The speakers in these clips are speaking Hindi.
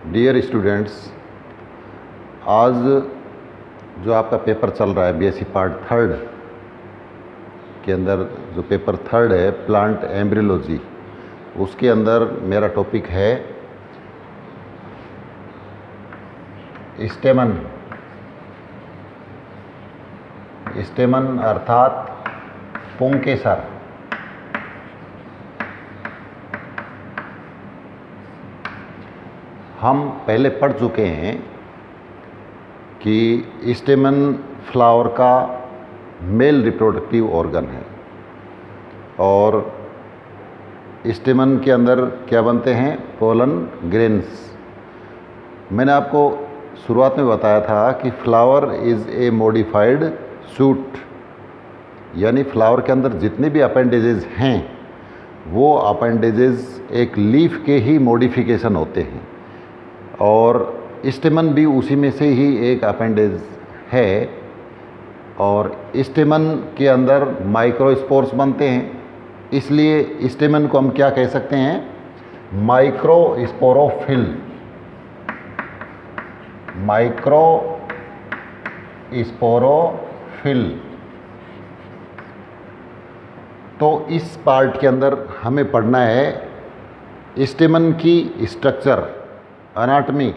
डियर स्टूडेंट्स, आज जो आपका पेपर चल रहा है बीएससी पार्ट थर्ड के अंदर जो पेपर थर्ड है प्लांट एम्ब्रियोलॉजी, उसके अंदर मेरा टॉपिक है स्टेमन अर्थात पुंकेसर। हम पहले पढ़ चुके हैं कि स्टेमन फ्लावर का मेल रिप्रोडक्टिव ऑर्गन है और स्टेमन के अंदर क्या बनते हैं? Pollen grains. मैंने आपको शुरुआत में बताया था कि flower is a modified shoot, यानी फ्लावर के अंदर जितने भी अपेंडेजेस हैं वो अपेंडेजेस एक लीफ के ही मॉडिफिकेशन होते हैं और स्टेमन भी उसी में से ही एक अपेंडेज है। और स्टेमन के अंदर माइक्रोस्पोर्स बनते हैं, इसलिए स्टेमन को हम क्या कह सकते हैं? माइक्रोस्पोरोफिल। तो इस पार्ट के अंदर हमें पढ़ना है स्टेमन की स्ट्रक्चर, एनाटॉमी,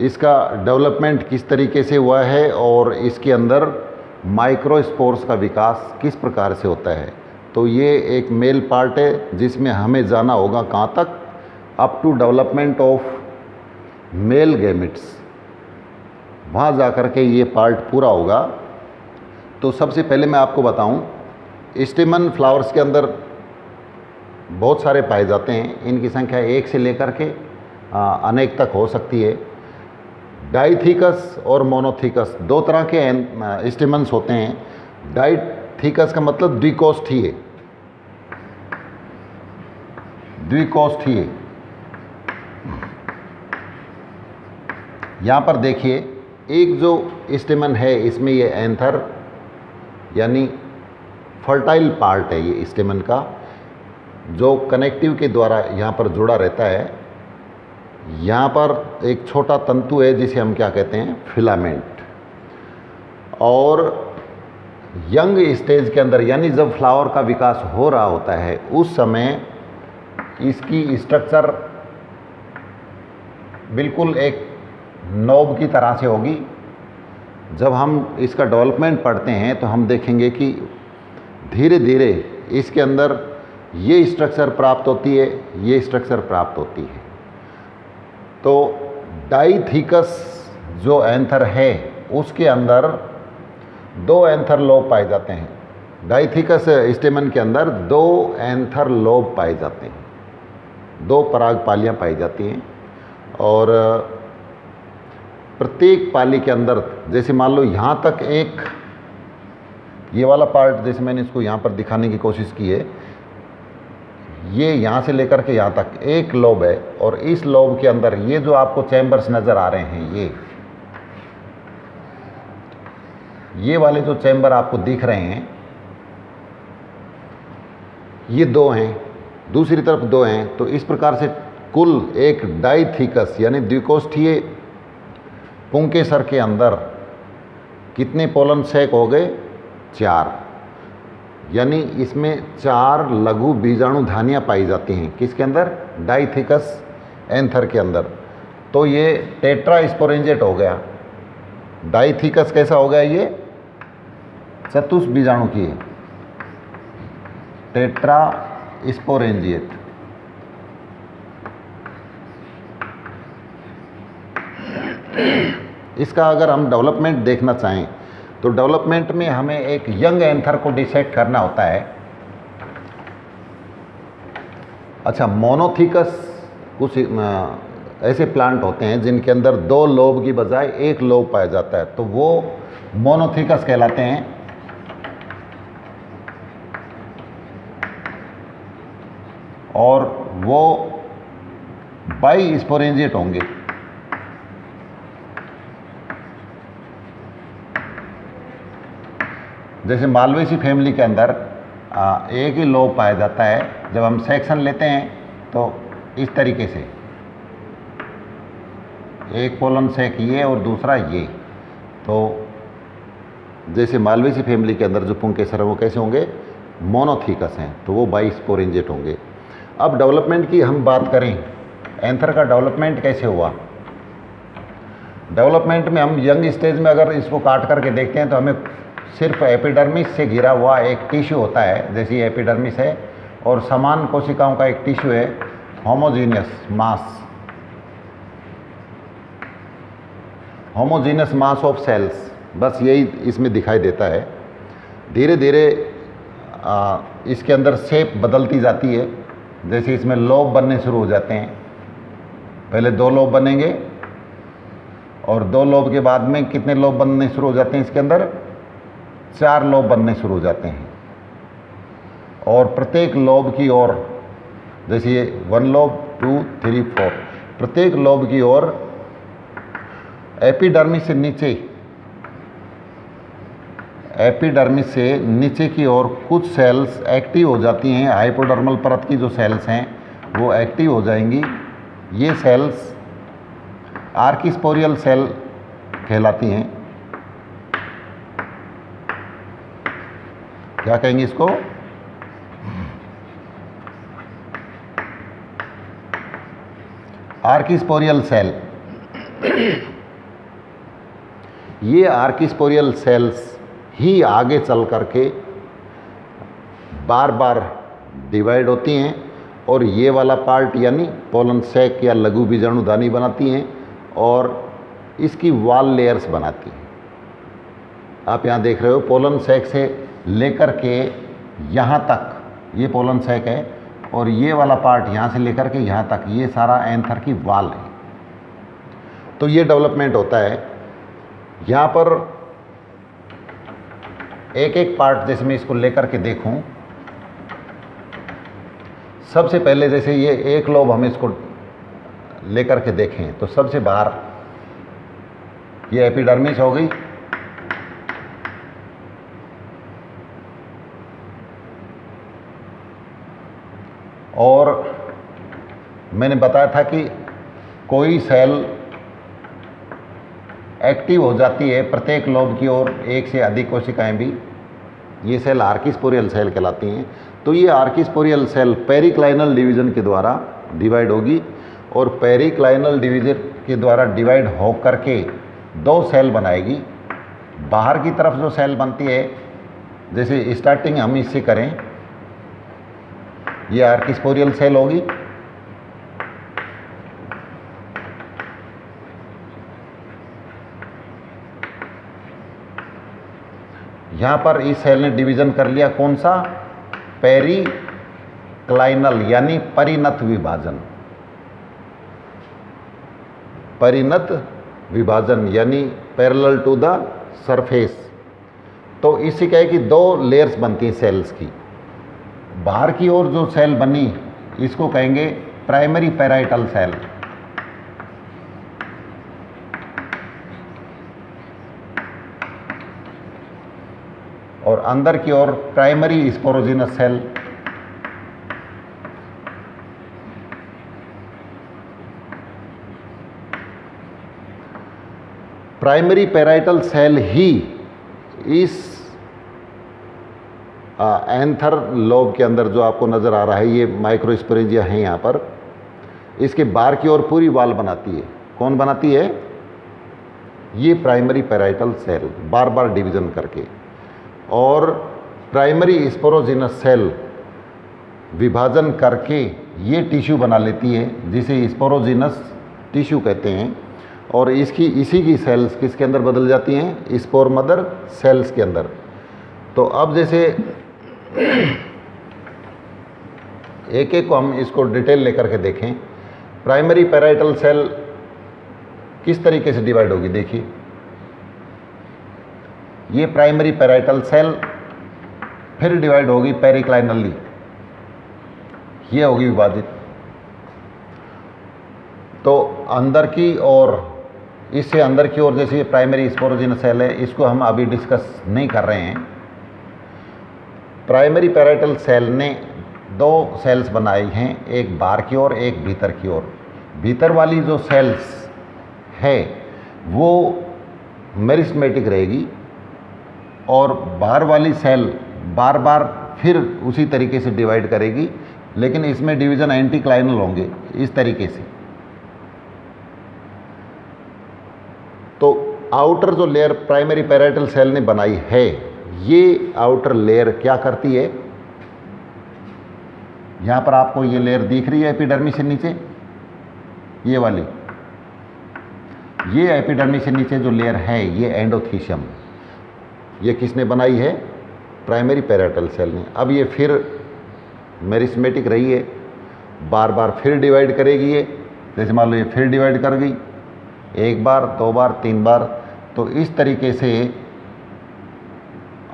इसका डेवलपमेंट किस तरीके से हुआ है और इसके अंदर माइक्रोस्पोर्स का विकास किस प्रकार से होता है। तो ये एक मेल पार्ट है जिसमें हमें जाना होगा कहाँ तक? Up to development of male gametes, वहाँ जा कर के ये पार्ट पूरा होगा। तो सबसे पहले मैं आपको बताऊं, स्टेमन फ्लावर्स के अंदर बहुत सारे पाए जाते हैं। इनकी संख्या एक से लेकर के अनेक तक हो सकती है। डाइथिकस और मोनोथिकस दो तरह के स्टेमन्स होते हैं। डाइथिकस का मतलब द्विकोष्ठीय, यहाँ पर देखिए एक जो स्टेमन है इसमें ये एंथर यानी फर्टाइल पार्ट है, ये स्टेमन का जो कनेक्टिव के द्वारा यहाँ पर जुड़ा रहता है। यहाँ पर एक छोटा तंतु है जिसे हम क्या कहते हैं? फिलामेंट। और यंग स्टेज के अंदर यानी जब फ्लावर का विकास हो रहा होता है उस समय इसकी स्ट्रक्चर बिल्कुल एक नोब की तरह से होगी। जब हम इसका डेवलपमेंट पढ़ते हैं तो हम देखेंगे कि धीरे धीरे इसके अंदर ये स्ट्रक्चर प्राप्त होती है, ये स्ट्रक्चर प्राप्त होती है। तो डाइथिकस जो एंथर है उसके अंदर दो एंथर लोब पाए जाते हैं। डाइथिकस स्टेमन के अंदर दो एंथर लोब पाए जाते हैं, दो परागपालियाँ पाई जाती हैं। और प्रत्येक पाली के अंदर जैसे मान लो यहाँ तक एक ये वाला पार्ट, जैसे मैंने इसको यहाँ पर दिखाने की कोशिश की है, ये यहाँ से लेकर के यहाँ तक एक लोब है और इस लोब के अंदर ये जो आपको चैम्बर्स नज़र आ रहे हैं, ये वाले जो चैम्बर आपको दिख रहे हैं, ये दो हैं, दूसरी तरफ दो हैं। तो इस प्रकार से कुल एक डाइथिकस यानी द्विकोष्ठीय पुंकेसर के अंदर कितने पोलन सैक हो गए? 4। यानी इसमें 4 लघु बीजाणुधानियाँ पाई जाती हैं। किसके अंदर? डाइथिकस एंथर के अंदर। तो ये टेट्रास्पोरेंजेट हो गया। डाइथिकस कैसा हो गया? ये चतुष बीजाणु की है, टेट्रास्पोरेंजिएट। इसका अगर हम डेवलपमेंट देखना चाहें तो डेवलपमेंट में हमें एक यंग एंथर को डिसाइड करना होता है। अच्छा, मोनोथिकस कुछ ऐसे प्लांट होते हैं जिनके अंदर 2 लोब की बजाय 1 लोब पाया जाता है, तो वो मोनोथिकस कहलाते हैं। और वो बाइस्पोरेंजिएट होंगे। जैसे मालवेसी फैमिली के अंदर एक ही लोब पाया जाता है। जब हम सेक्शन लेते हैं तो इस तरीके से एक पोलन सैक ये और दूसरा ये। तो जैसे मालवेसी फैमिली के अंदर जो पुंकेसर है वो कैसे होंगे, मोनोथीकस हैं, तो वो बाइस्पोरेंजेट होंगे। अब डेवलपमेंट की हम बात करें, एंथर का डेवलपमेंट कैसे हुआ। डेवलपमेंट में हम यंग स्टेज में अगर इसको काट करके देखते हैं तो हमें सिर्फ एपिडर्मिस से घिरा हुआ एक टिश्यू होता है, जैसे ये एपिडर्मिस है, और समान कोशिकाओं का एक टिश्यू है, होमोजीनियस मास ऑफ सेल्स, बस यही इसमें दिखाई देता है। धीरे धीरे इसके अंदर शेप बदलती जाती है, जैसे इसमें लोब बनने शुरू हो जाते हैं। पहले 2 लोब बनेंगे और 2 लोब के बाद में कितने लोब बनने शुरू हो जाते हैं, इसके अंदर 4 लोब बनने शुरू हो जाते हैं। और प्रत्येक लोब की ओर, जैसे ये 1 लोब 2 3 4, प्रत्येक लोब की ओर एपिडर्मिस से नीचे की ओर कुछ सेल्स एक्टिव हो जाती हैं। हाइपोडर्मल परत की जो सेल्स हैं वो एक्टिव हो जाएंगी। ये सेल्स आर्किस्पोरियल सेल कहलाती हैं। क्या कहेंगे इसको, आर्किस्पोरियल सेल। ये आर्किस्पोरियल सेल्स ही आगे चल करके बार बार डिवाइड होती हैं और ये वाला पार्ट यानी पोलन सैक या लघु बीजाणुधानी बनाती हैं और इसकी वॉल लेयर्स बनाती हैं। आप यहाँ देख रहे हो पोलन सैक से लेकर के यहाँ तक ये पोलन सैक है और ये वाला पार्ट यहाँ से लेकर के यहाँ तक ये सारा एंथर की वॉल है। तो ये डेवलपमेंट होता है। यहाँ पर एक एक पार्ट जैसे मैं इसको लेकर के देखूं, सबसे पहले जैसे ये एक लोब हम इसको लेकर के देखें तो सबसे बाहर ये एपिडर्मिस हो गई, और मैंने बताया था कि कोई सेल एक्टिव हो जाती है प्रत्येक लोब की ओर एक से अधिक कोशिकाएं भी, ये सेल आर्किस्पोरियल सेल कहलाती हैं। तो ये आर्किस्पोरियल सेल पेरिक्लाइनल डिवीजन के द्वारा डिवाइड होगी और पेरिक्लाइनल डिवीजन के द्वारा डिवाइड हो करके 2 सेल बनाएगी। बाहर की तरफ जो सेल बनती है, जैसे स्टार्टिंग हम इससे करें, ये आर्किस्पोरियल सेल होगी, यहाँ पर इस सेल ने डिवीजन कर लिया कौन सा, पेरिक्लाइनल यानी परिणत विभाजन, परिणत विभाजन यानी पैरेलल टू द सरफेस। तो इससे क्या है कि 2 लेयर्स बनती हैं सेल्स की। बाहर की ओर जो सेल बनी इसको कहेंगे प्राइमरी पैराइटल सेल, और अंदर की ओर primary sporogenous cell. Primary parietal cell ही इस एंथर लोब के अंदर जो आपको नज़र आ रहा है, ये माइक्रोस्पोरेंजिया है यहाँ पर, इसके बाहर की ओर पूरी वॉल बनाती है। कौन बनाती है, ये प्राइमरी पैराइटल सेल बार बार डिवीजन करके। और प्राइमरी स्पोरोजिनस सेल विभाजन करके ये टिश्यू बना लेती है जिसे स्पोरोजिनस टिश्यू कहते हैं, और इसी की सेल्स किसके अंदर बदल जाती हैं, स्पोर मदर सेल्स के अंदर। तो अब जैसे एक एक को हम इसको डिटेल लेकर के देखें, प्राइमरी पैराइटल सेल किस तरीके से डिवाइड होगी, देखिए ये प्राइमरी पैराइटल सेल फिर डिवाइड होगी पेरिक्लाइनली, ये होगी विभाजित। तो अंदर की और इससे अंदर की ओर जैसे ये प्राइमरी स्पोरोजिनस सेल है, इसको हम अभी डिस्कस नहीं कर रहे हैं। प्राइमरी पैराइटल सेल ने 2 सेल्स बनाई हैं, एक बाहर की ओर एक भीतर की ओर। भीतर वाली जो सेल्स है वो मेरिस्टेमेटिक रहेगी और बाहर वाली सेल बार बार फिर उसी तरीके से डिवाइड करेगी, लेकिन इसमें डिवीज़न एंटीक्लाइनल होंगे इस तरीके से। तो आउटर जो लेयर प्राइमरी पैराइटल सेल ने बनाई है, ये आउटर लेयर क्या करती है, यहाँ पर आपको ये लेयर दिख रही है एपिडर्मिस से नीचे, ये वाली, ये एपिडर्मिस से नीचे जो लेयर है ये एंडोथीशियम, ये किसने बनाई है, प्राइमरी पैराइटल सेल ने। अब ये फिर मेरिस्टेमेटिक रही है, बार बार फिर डिवाइड करेगी ये, जैसे मान लो ये फिर डिवाइड कर गई, एक बार, दो बार, तीन बार, तो इस तरीके से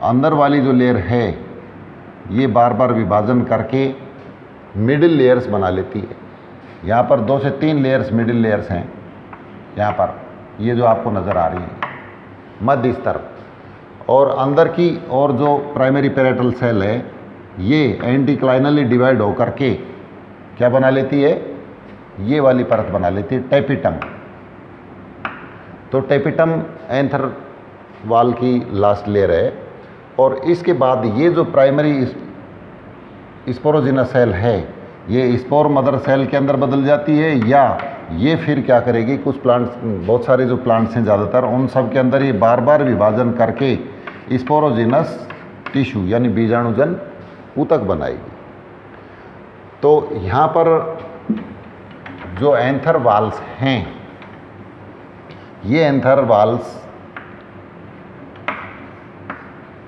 अंदर वाली जो लेयर है ये बार बार विभाजन करके मिडिल लेयर्स बना लेती है। यहाँ पर 2 से 3 लेयर्स मिडिल लेयर्स हैं, यहाँ पर ये जो आपको नज़र आ रही है मध्य स्तर, और अंदर की और जो प्राइमरी पैराइटल सेल है ये एंटीक्लाइनली डिवाइड होकर के क्या बना लेती है, ये वाली परत बना लेती है, टेपिटम। तो टेपिटम एंथर वाल की लास्ट लेयर है, और इसके बाद ये जो प्राइमरी स्पोरोजिनस सेल है ये स्पोर मदर सेल के अंदर बदल जाती है, या ये फिर क्या करेगी, कुछ प्लांट्स, बहुत सारे जो प्लांट्स हैं ज़्यादातर, उन सब के अंदर ये बार बार विभाजन करके स्पोरोजिनस टिश्यू यानी बीजाणुजन ऊतक बनाएगी। तो यहाँ पर जो एंथर वाल्स हैं, ये एंथर वाल्स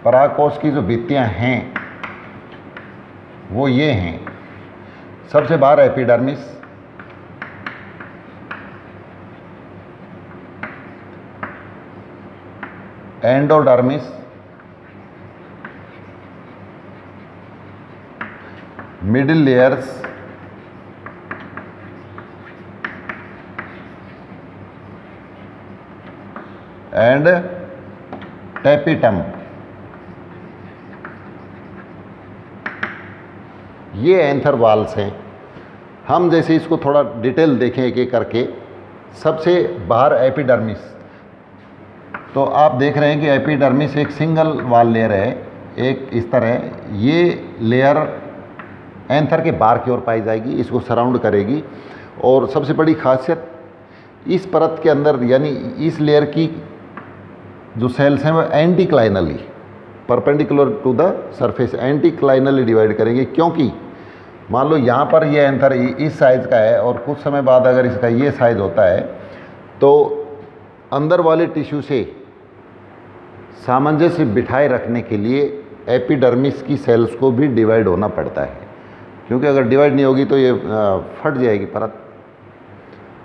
परागकोश की जो भित्तियाँ हैं वो ये हैं, सबसे बाहर epidermis, endodermis, middle layers, and tapetum. ये एंथर वाल्स हैं। हम जैसे इसको थोड़ा डिटेल देखें एक एक करके, सबसे बाहर एपिडर्मिस, तो आप देख रहे हैं कि एपिडर्मिस एक सिंगल वाल लेयर है, एक इस तरह, ये लेयर एंथर के बाहर की ओर पाई जाएगी, इसको सराउंड करेगी। और सबसे बड़ी खासियत इस परत के अंदर यानी इस लेयर की जो सेल्स हैं वो anticlinally, perpendicular to the surface, anticlinally divide करेंगे, क्योंकि मान लो यहाँ पर ये एंथर इस साइज़ का है और कुछ समय बाद अगर इसका ये साइज़ होता है तो अंदर वाले टिश्यू से सामंजस्य बिठाए रखने के लिए एपिडर्मिस की सेल्स को भी डिवाइड होना पड़ता है, क्योंकि अगर डिवाइड नहीं होगी तो ये फट जाएगी परत।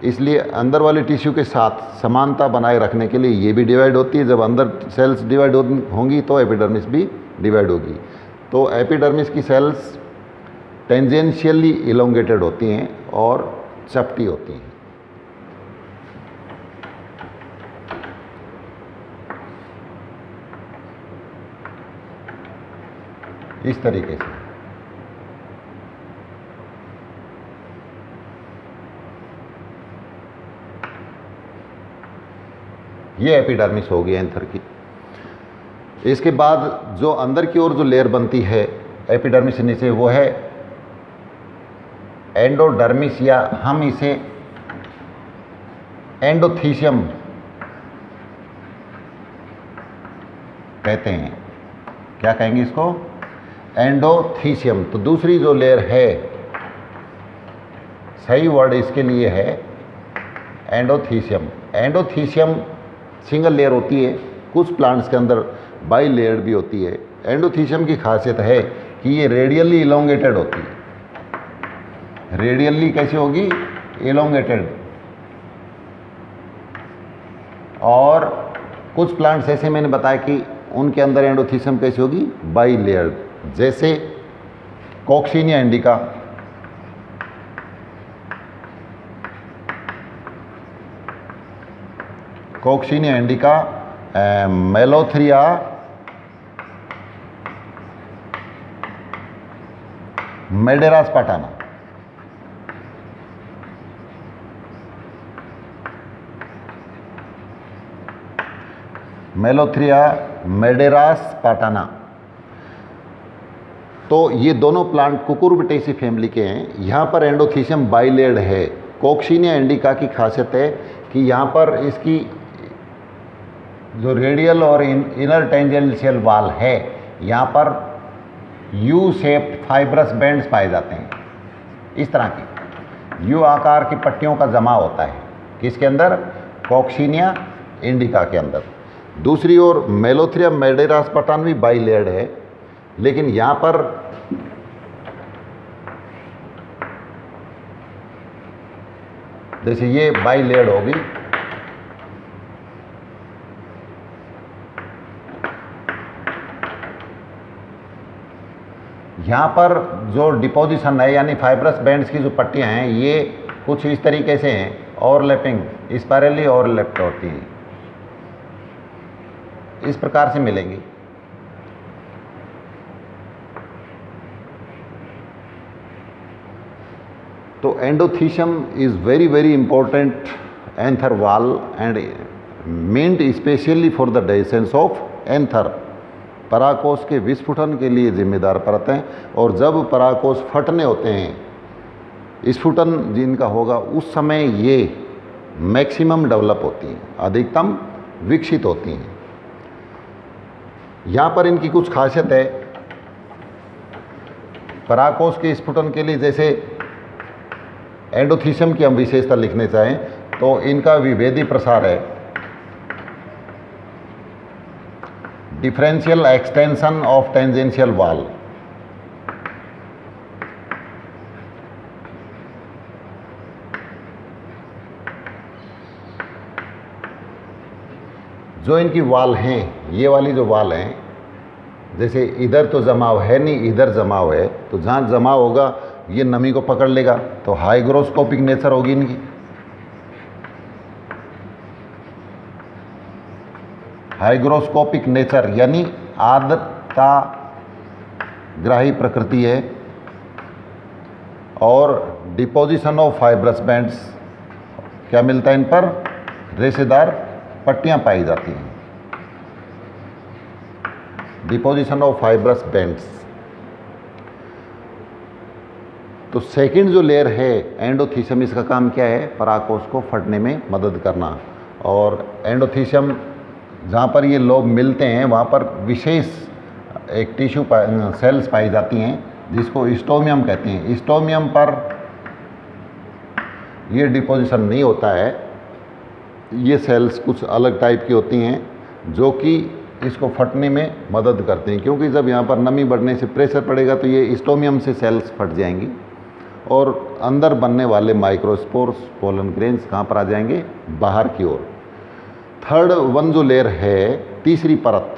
इसलिए अंदर वाले टिश्यू के साथ समानता बनाए रखने के लिए ये भी डिवाइड होती है। जब अंदर सेल्स डिवाइड होंगी तो एपिडर्मिस भी डिवाइड होगी। तो एपिडर्मिस की सेल्स टेंजेंशियली इलोंगेटेड होती हैं और चपटी होती हैं। इस तरीके से ये एपिडर्मिस हो गई एंथर की। इसके बाद जो अंदर की ओर जो लेयर बनती है एपिडर्मिस से नीचे वो है एंडोडर्मिस, या हम इसे एंडोथीशियम कहते हैं। क्या कहेंगे इसको, एंडोथीशियम। तो दूसरी जो लेयर है, सही वर्ड इसके लिए है एंडोथीशियम। एंडोथीशियम सिंगल लेयर होती है, कुछ प्लांट्स के अंदर बाई लेयर भी होती है। एंडोथीशियम की खासियत है कि ये रेडियली इलोंगेटेड होती है। रेडियली कैसे होगी, इलोंगेटेड। और कुछ प्लांट्स ऐसे मैंने बताया कि उनके अंदर एंडोथीशियम कैसे होगी, बाई लेयर, जैसे कॉक्सिनिया इंडिका, कॉक्सिनिया इंडिका, मेलोथ्रिया, मेडेरा स्पाटाना। मेलोथ्रिया मेडेरास पाटाना। तो ये दोनों प्लांट कुकुरबिटेसी फैमिली के हैं। यहाँ पर एंडोथीशियम बाइलेड है। कॉक्सिनिया इंडिका की खासियत है कि यहाँ पर इसकी जो रेडियल और इनर टेंजेंशियल वाल है, यहाँ पर यू शेप्ड फाइब्रस बैंड्स पाए जाते हैं। इस तरह की यू आकार की पट्टियों का जमा होता है किसके अंदर? कॉक्सिनिया इंडिका के अंदर। दूसरी ओर मेलोथ्रिया मेडेरास पाटाना भी बाइलेड है, लेकिन यहाँ पर जैसे ये बाइलेड होगी, यहाँ पर जो डिपोजिशन है यानी फाइब्रस बैंड्स की जो पट्टियाँ हैं ये कुछ इस तरीके से हैं, ओवरलैपिंग, स्पाइरली ओवरलैप्ड होती हैं, इस प्रकार से मिलेंगी। तो endothecium is very very important anther wall and meant especially for the dehiscence of anther. पराकोष के विस्फुटन के लिए जिम्मेदार परत हैं, और जब पराकोष फटने होते हैं, स्फुटन जिनका होगा, उस समय ये मैक्सिमम डेवलप होती हैं, अधिकतम विकसित होती हैं। यहाँ पर इनकी कुछ खासियत है। पराकोष के स्फुटन के लिए जैसे एंडोथीशियम की हम विशेषता लिखने चाहें तो इनका विभेदी प्रसार है, डिफरेंशियल एक्सटेंशन ऑफ टेंजेंशियल वाल। जो इनकी वाल हैं, ये वाली जो वाल हैं, जैसे इधर तो जमाव है नहीं, इधर जमाव है, तो जहाँ जमाव होगा ये नमी को पकड़ लेगा, तो हाइग्रोस्कोपिक नेचर होगी इनकी। हाइग्रोस्कोपिक नेचर यानी आर्द्रता ग्राही प्रकृति है, और डिपोजिशन ऑफ फाइब्रस बैंड्स, क्या मिलता है इन पर? रेशेदार पट्टियां पाई जाती हैं। Deposition of fibrous bands. तो सेकंड जो लेयर है एंडोथीशियम, इसका काम क्या है? पराकोष को फटने में मदद करना। और एंडोथीशियम जहाँ पर ये लोब मिलते हैं वहाँ पर विशेष एक टिश्यू सेल्स पाई जाती हैं जिसको स्टोमियम कहते हैं। स्टोमियम पर ये डिपोजिशन नहीं होता है, ये सेल्स कुछ अलग टाइप की होती हैं जो कि इसको फटने में मदद करते हैं, क्योंकि जब यहाँ पर नमी बढ़ने से प्रेशर पड़ेगा तो ये स्टोमियम से सेल्स फट जाएंगी और अंदर बनने वाले माइक्रोस्पोर्स, पोलन ग्रेन्स कहाँ पर आ जाएंगे? बाहर की ओर। थर्ड वन जो लेयर है, तीसरी परत,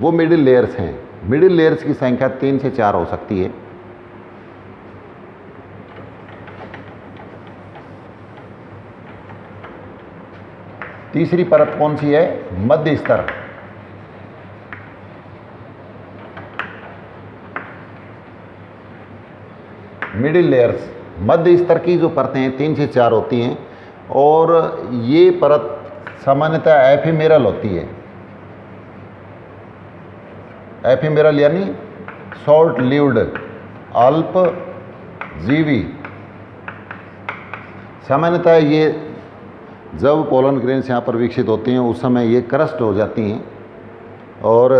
वो मिडिल लेयर्स हैं। मिडिल लेयर्स की संख्या 3 से 4 हो सकती है। तीसरी परत कौन सी है? मध्य स्तर। मिडिल लेयर्स, मध्य स्तर की जो परतें हैं 3 से 4 होती हैं, और ये परत सामान्यतः एफिमेरल होती है। एफिमेरल यानी शॉर्ट लिव्ड, अल्प जीवी। सामान्यतः ये जब पोलन ग्रेन्स यहाँ पर विकसित होती हैं उस समय ये क्रस्ट हो जाती हैं, और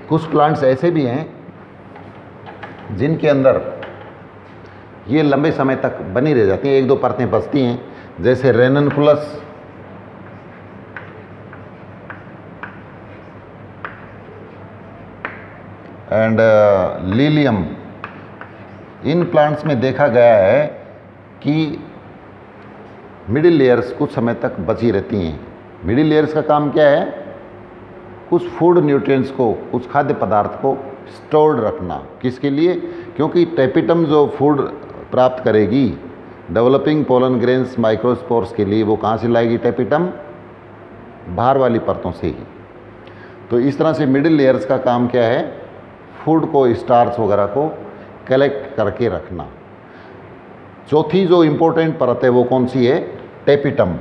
कुछ प्लांट्स ऐसे भी हैं जिनके अंदर ये लंबे समय तक बनी रह जाती हैं, 1-2 परतें बचती हैं, जैसे रेननकुलस, एंड लिलियम। इन प्लांट्स में देखा गया है कि मिडिल लेयर्स कुछ समय तक बची रहती हैं। मिडिल लेयर्स का काम क्या है? कुछ फूड न्यूट्रिएंट्स को, कुछ खाद्य पदार्थ को स्टोर्ड रखना। किसके लिए? क्योंकि टेपिटम जो फूड प्राप्त करेगी डेवलपिंग पोलन ग्रेन्स माइक्रोस्पोर्स के लिए, वो कहाँ से लाएगी टेपिटम? बाहर वाली परतों से ही। तो इस तरह से मिडिल लेयर्स का काम क्या है? फूड को, स्टार्च वगैरह को कलेक्ट करके रखना। चौथी जो इम्पोर्टेंट परत है वो कौन सी है? टेपिटम।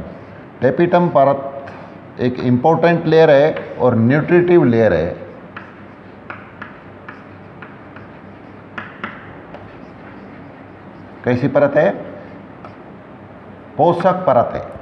टेपिटम परत एक इम्पोर्टेंट लेयर है और न्यूट्रिटिव लेयर है। कैसी परत है? पोषक परत है।